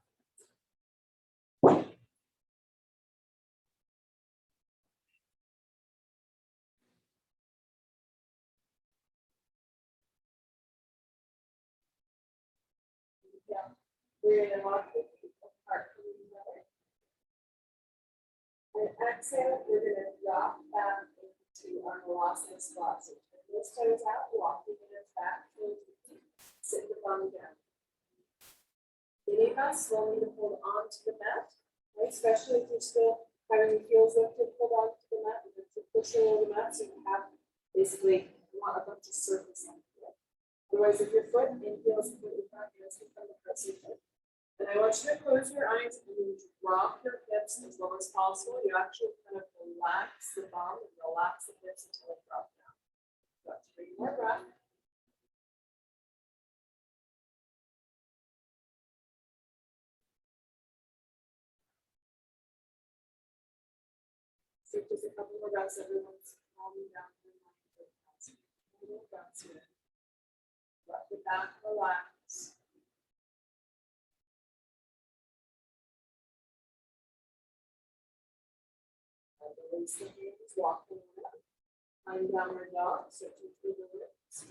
B: Yeah. We're going to walk the feet apart from each other. And exhale, we're going to drop back into our Vinyasa squat. So turn those toes out, walk the hands back, sit the bum down. Many of us will need to hold on to the mat, right? Especially if you're still having your heels lifted, hold on to the mat. You have to push over the mat so you have basically a bunch of surface on it. Otherwise, if your foot and heels completely front, you're going to press your foot. And I want you to close your eyes and you drop your hips as low as possible. You actually kind of relax the bum and relax the hips until they drop down. So 3 more breaths. So just a couple more breaths, everyone's calming down their mind. Little breaths here. Let the back relax. And release the hands, walking around. Lying downward dog, searching through the ribs.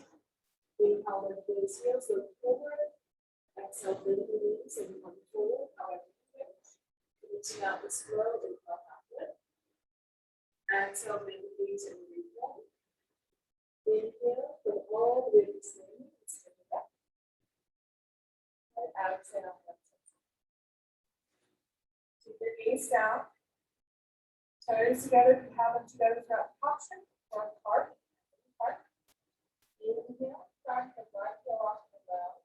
B: Inhale, lift those heels, look forward. Exhale, bend the knees and come forward, however you wish. Reaching out this flow, inhale, half lift. Exhale, bend the knees and reform. Inhale, go all the way to standing, extend it back. And exhale, keep your gaze down. Toes together, if you have them together throughout posture, front part. Inhale, back the right heel off the ground.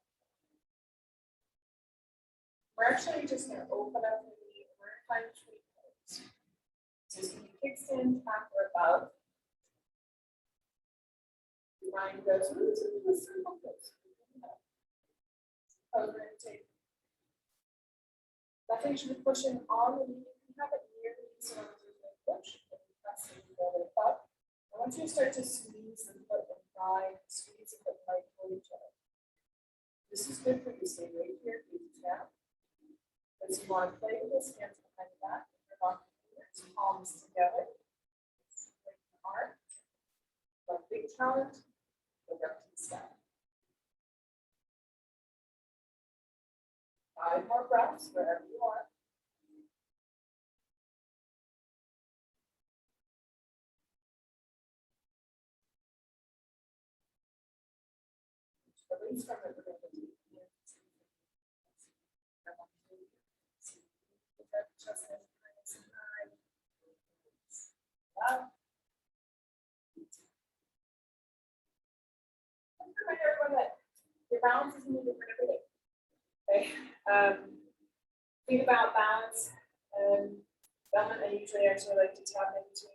B: We're actually just going to open up the knee. We're going to find tree pose. So it's going to be kickstand, tap, or above. The mind goes into the circle pose. Over and take. Nothing should be pushing on the knee. If you have it near the knee, so push and press it together up. I want you to start to squeeze the foot and thigh, squeeze the foot and thigh toward each other. This is good for you. Stay right here, gaze down. As you want to play with this, hands behind the back, your fingers, palms together. Straighten the arms. One big challenge, go up to the sky. 5 more breaths wherever you are. Release from it. We're going to do just as nice and high. Wow. Remind everyone that your balance is going to be different every day. Okay. Think about balance. Element I usually actually like to tap into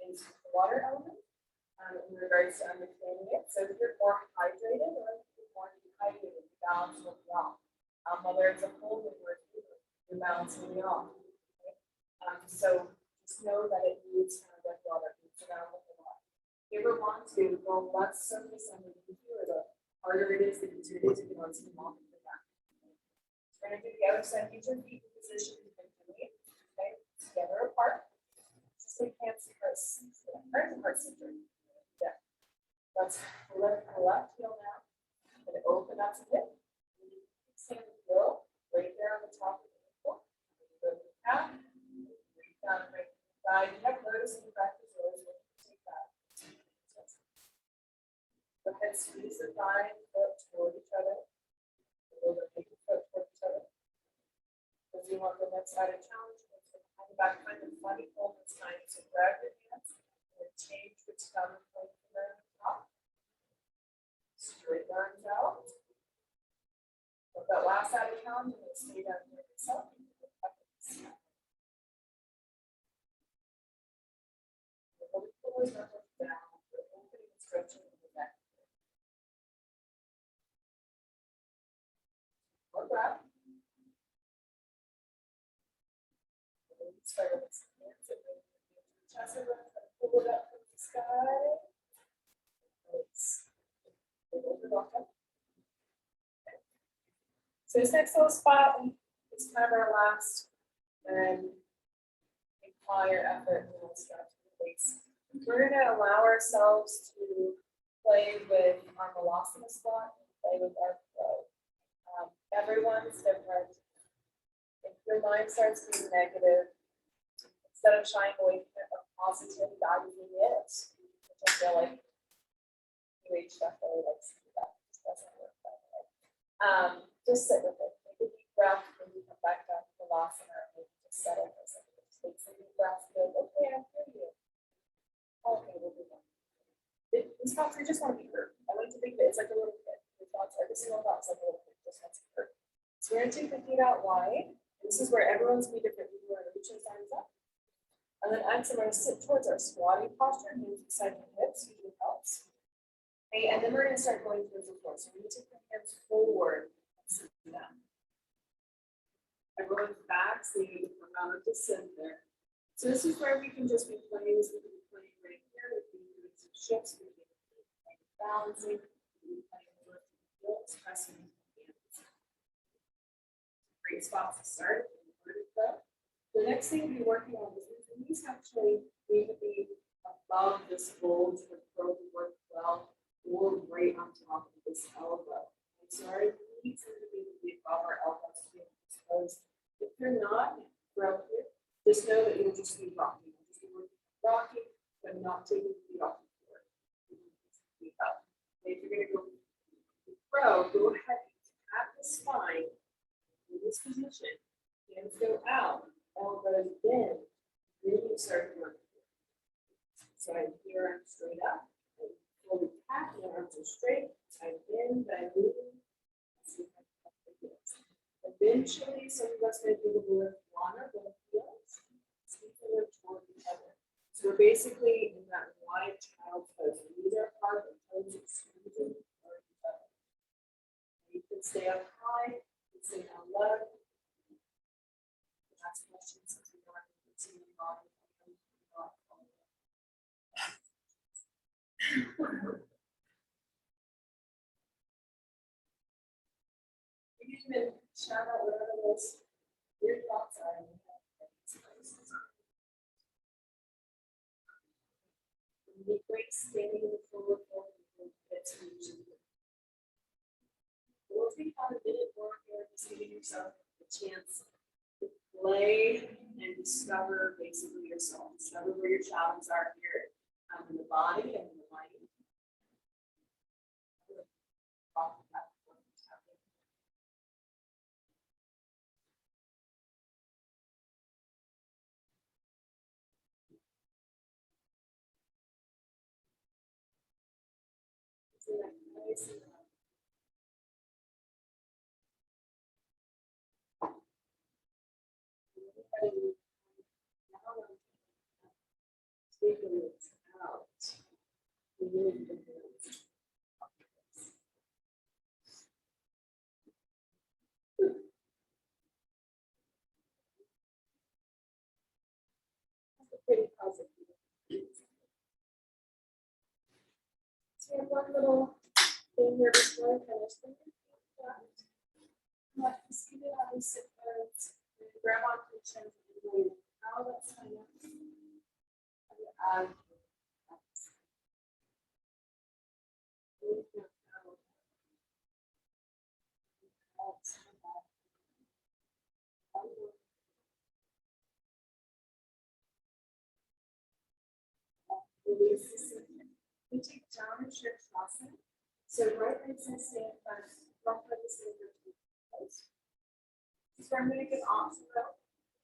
B: is the water element in regards to understanding it. So if you're more hydrated or if you're more dehydrated, the balance will be off. Whether it's a cold or a fever, your balance will be off. Okay? So just know that it moves kind of like water, it moves around with the water. If you ever want to go less surface underneath you, or the harder it is, the easier it is, you can always move on from that. We're going to do the other side, get your feet in position. Okay, together apart. Just like hands to heart center. Yeah. Let's lift the left heel now. And open up to hip. Stand the heel right there on the top of the ankle. Go to the calf. Reach down right side. You have notice in the practice always when you take that. Go ahead, squeeze the thigh and foot toward each other. A little bit, make your foot toward each other. As you want the next side of challenge, back kind of funny fold this time. So grab your hands and change which thumb and point from the top. Straight arms out. With that last side of challenge, you're going to stay down here yourself. Pull those knuckles down. We're opening and stretching the neck. More breath. Start with some hands and then chest and pull it up from the sky. So this next little spot is kind of our last apply your effort and we'll stretch the base. We're going to allow ourselves to play with our Vinyasa spot and play with our flow. Everyone's different. If your mind starts being negative, instead of shying away from it, or positively valuing it, which I feel like UH stuff really likes to do that. It just doesn't work that way. Just sit with it. Take a deep breath when you come back down to Vinyasa and maybe just settle for a second. Just take some deep breaths and go, okay, I hear you. Okay, we'll do that. These thoughts, we just want to be heard. I like to think that it's like a little kid. Your thoughts, every single thought is like a little kid, just wants to be heard. So we're going to take the feet out wide. This is where everyone's going to be different. We're going to reach those arms up. And then exhale, we're going to sit towards our squatting posture, hands beside the hips, usually helps. Okay, and then we're going to start going towards the floor. So we're going to take the hands forward and sit down. Everyone's back, so you can come out of the center. So this is where we can just be playing, we can be playing right here, we can be doing some shifts, we can be playing balancing, we can be playing with heels, pressing hands. Great spot to start. The next thing we're working on is the knees actually need to be above this fold to throw the work well, or right on top of this elbow. And so our knees need to be above our elbows to be exposed. If you're not, throughout here, just know that you'll just be rocking. You'll just be rocking, but not taking the feet off the floor. Feet up. If you're going to go throw, go ahead at the spine in this position. Hands go out, elbows bend, then you start working. So I'm here, I'm straight up, and fully tap, my arms are straight, I bend, I move. Eventually, some of us may do the lift one or both heels, sweep the lift toward each other. So we're basically in that wide child pose. These are part of the toes extending toward each other. You can stay up high, you can stay down low. Ask questions since we don't have to see the body. You can even shout out whatever those weird thoughts are in your head. The great standing in the forward fold gets reaching. We'll take about a minute more here, just giving yourself a chance to play and discover basically yourself. Discover where your challenges are here in the body and in the mind. Take it out. Remove the hands. That's a pretty positive. So we have one little thing here before I finish. Just keep it on these sit bones. Grab onto the chin and wait. Now let's kind of add. We take down and shift asana. So right leg says stand first, left leg is going to go close. So I'm going to give option row.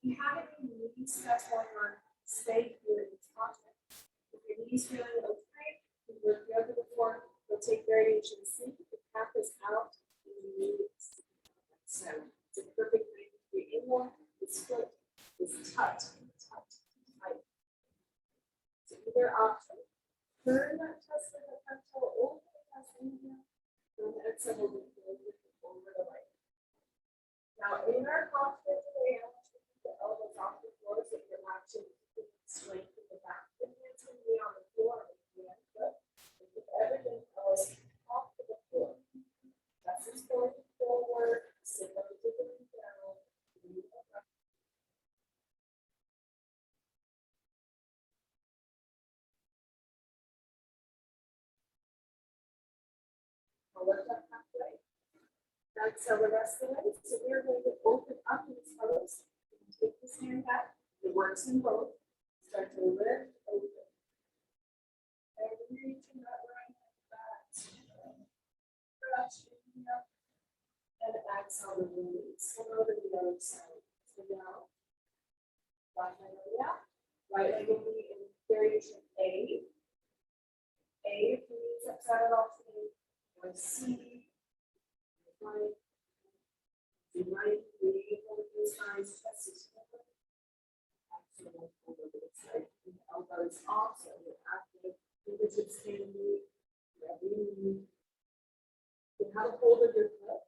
B: If you have any knee stuff going on, stay here in this posture. If your knees feeling okay, you work the other before, we'll take variation C. The cap is out, and you need it. So it's a perfect way to be in one. This foot is tight. Tight. So either option. Turn that chest to the front toe over the chest inhale. And exhale over the right. Now in our posture today, I want you to keep the elbows off the floor so you're actually strengthening the back. The hands can be on the floor and the hand foot. And keep everything else off to the floor. Chest is going forward, sit up to the knee down. I'll lift up halfway. Exhale the rest of the way. So we're going to open up these toes. Take this hand back. It works in both. Start to lift, open. And reaching that right hand back. Stretch, inhale. And exhale the release. Come over to the other side. So now, left leg will be out. Right leg will be in variation A. A, if you need to upside it off today. Or C. Right, breathe over those sides, chest is forward. Exhale over the side, the elbows off, so you're active. Fingertips can move, wherever you need. You have a hold of your foot.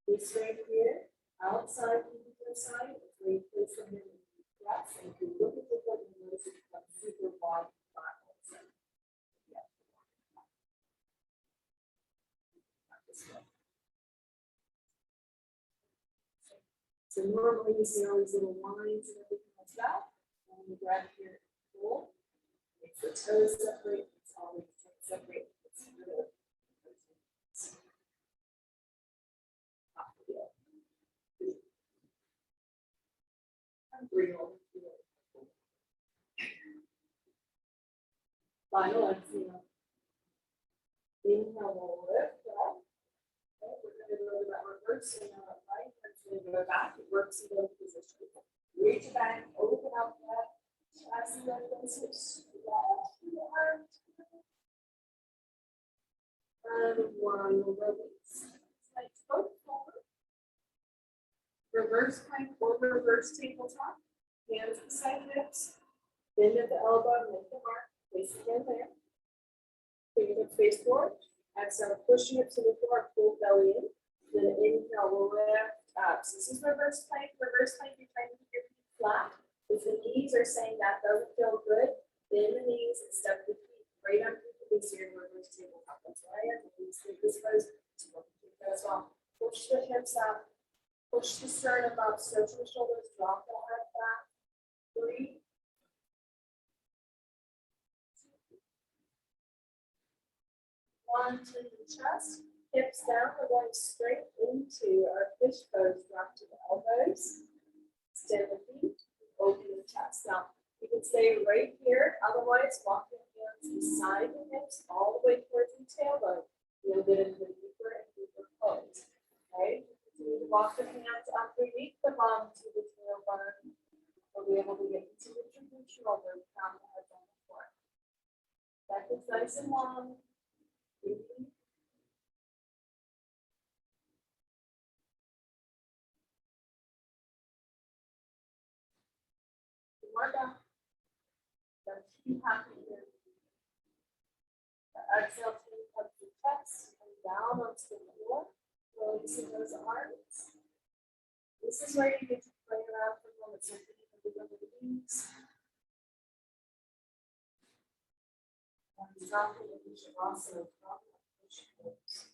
B: This right here, outside, to the side, it's where you place them in the press. And if you look at the super wide platforms. Yeah. This way. So normally you see all these little lines and everything like that. And when you grab here, pull, makes the toes separate, it's always separate. It's really real. Final exhale. Inhale, we'll lift up. Okay, we're going to go to that reverse inhale at right. Then go back. It works in both positions. Reach back, open up that chassis like this. And one release. Like both forward. Reverse plank or reverse tabletop. Hands beside hips. Bend at the elbow, make the mark. Place it in there. Fingertips face forward. Exhale, push your hips to the floor, pull belly in. Then inhale, lift up. So this is reverse plank. Reverse plank, you're trying to keep your feet flat. If the knees are saying that doesn't feel good, bend the knees and step the feet right underneath the knees here in reverse tabletop. That's why I have to sleep this pose. As well. Push the hips up. Push the sternum up. Stretch the shoulders. Drop the head back. 3. Onto the chest, hips down, we're going straight into our fish pose, drop to the elbows, extend the feet, open the chest. Now, you can stay right here, otherwise walk your hands beside the hips, all the way towards the tailbone. You'll get into a deeper and deeper pose, okay? Continue to walk the hands underneath the bum to the tailbone. We'll be able to get into the traditional move, down the head on the floor. Back is nice and long. More down. Let's keep happening here. Exhale, take up the chest and down onto the floor. Releasing those arms. This is where you get to play around for a moment. So you can do the knees. And dropping the knee should also drop the push hips.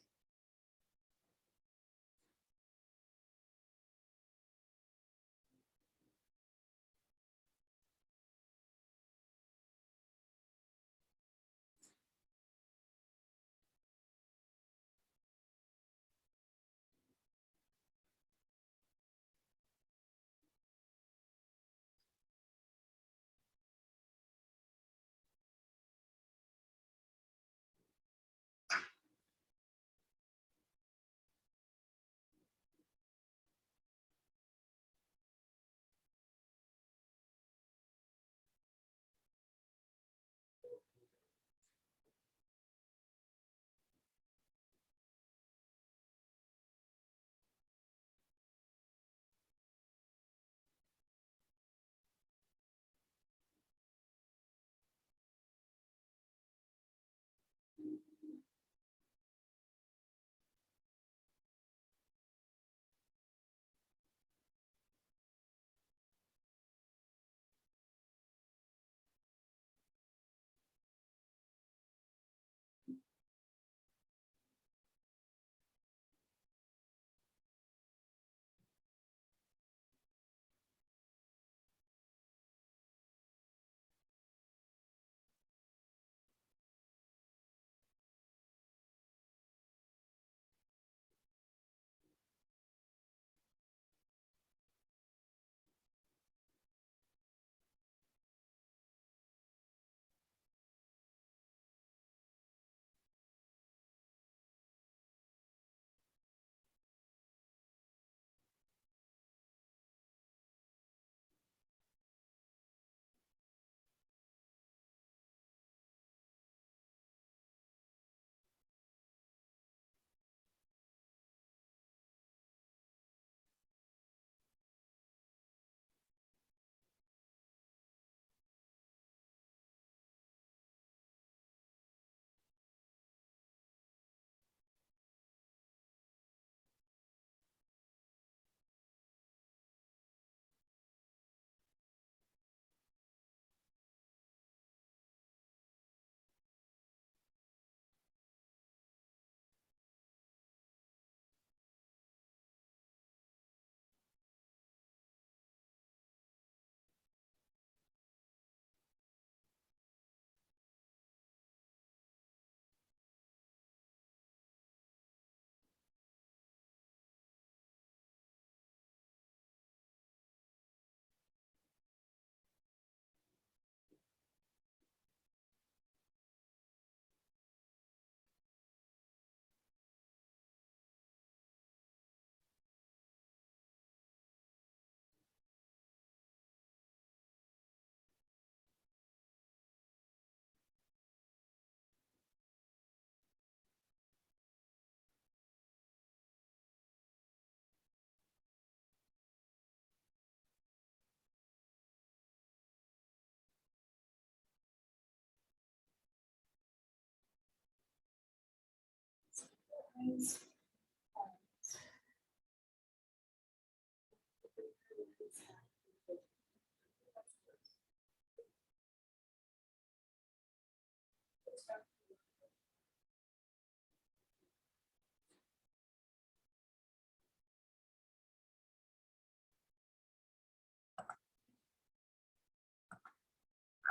B: Nice.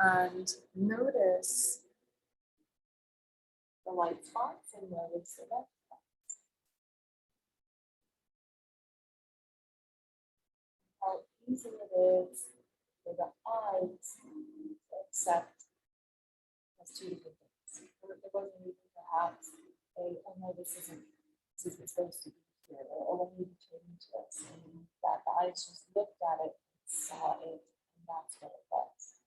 B: And notice the light spots and notice the dark spots. How easy it is for the eyes to accept as two different things. It wasn't even perhaps oh no, this isn't supposed to be here, or let me change this. And that the eyes just looked at it, saw it, and that's what it was.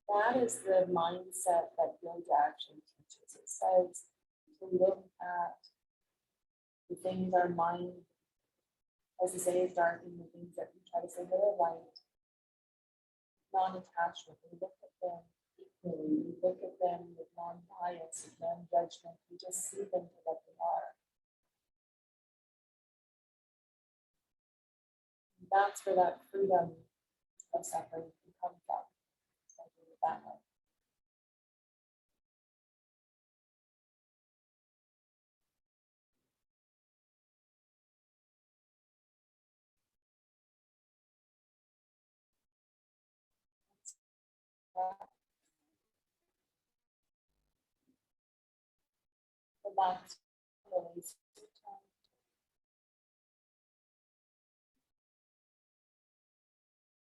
B: That is the mindset that yoga actually teaches. It says to look at the things our mind, as I say, is dark, and the things that we try to say that are light, non-attachment. We look at them equally. We look at them with non-bias, with non-judgment. We just see them for what they are. And that's where that freedom of suffering can come from. That way. Relax, release your tongue.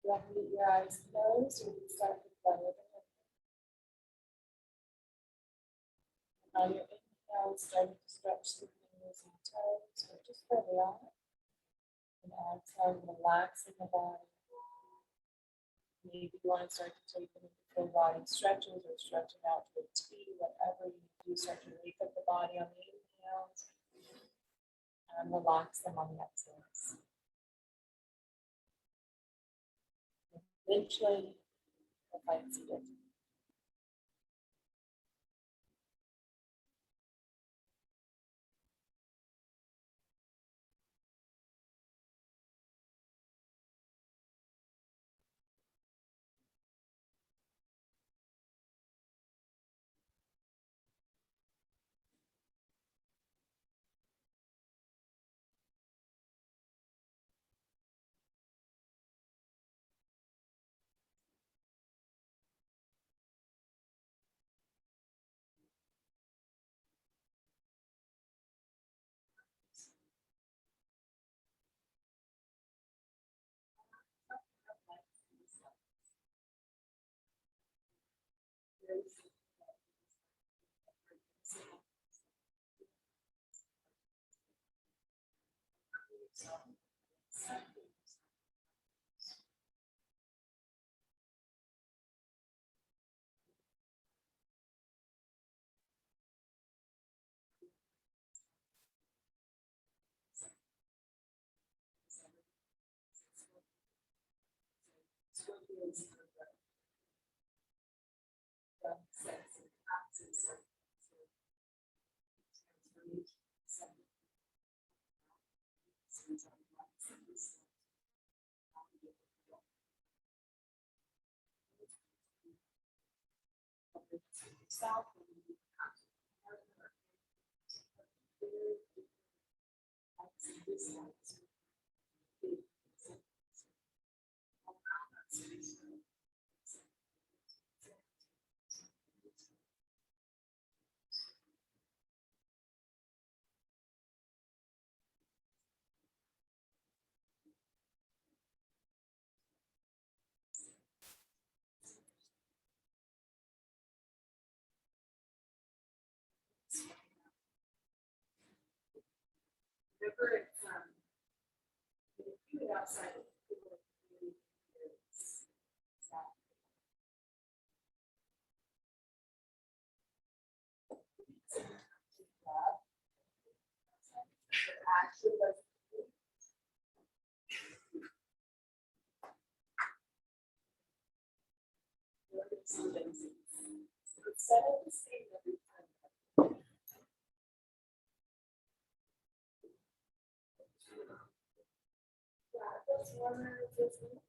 B: You have to keep your eyes closed, or you can start to play with it. Now your inhale is starting to stretch the fingers and toes, or just where they are. And exhale, relaxing the body. Maybe you want to start to take them into full body stretches or stretching out to a T, whatever you do, start to wake up the body on the inhales and relax them on the exhales. Eventually, you'll find seated. Remember, it's if you do it outside, actually, instead of the same every time, 450.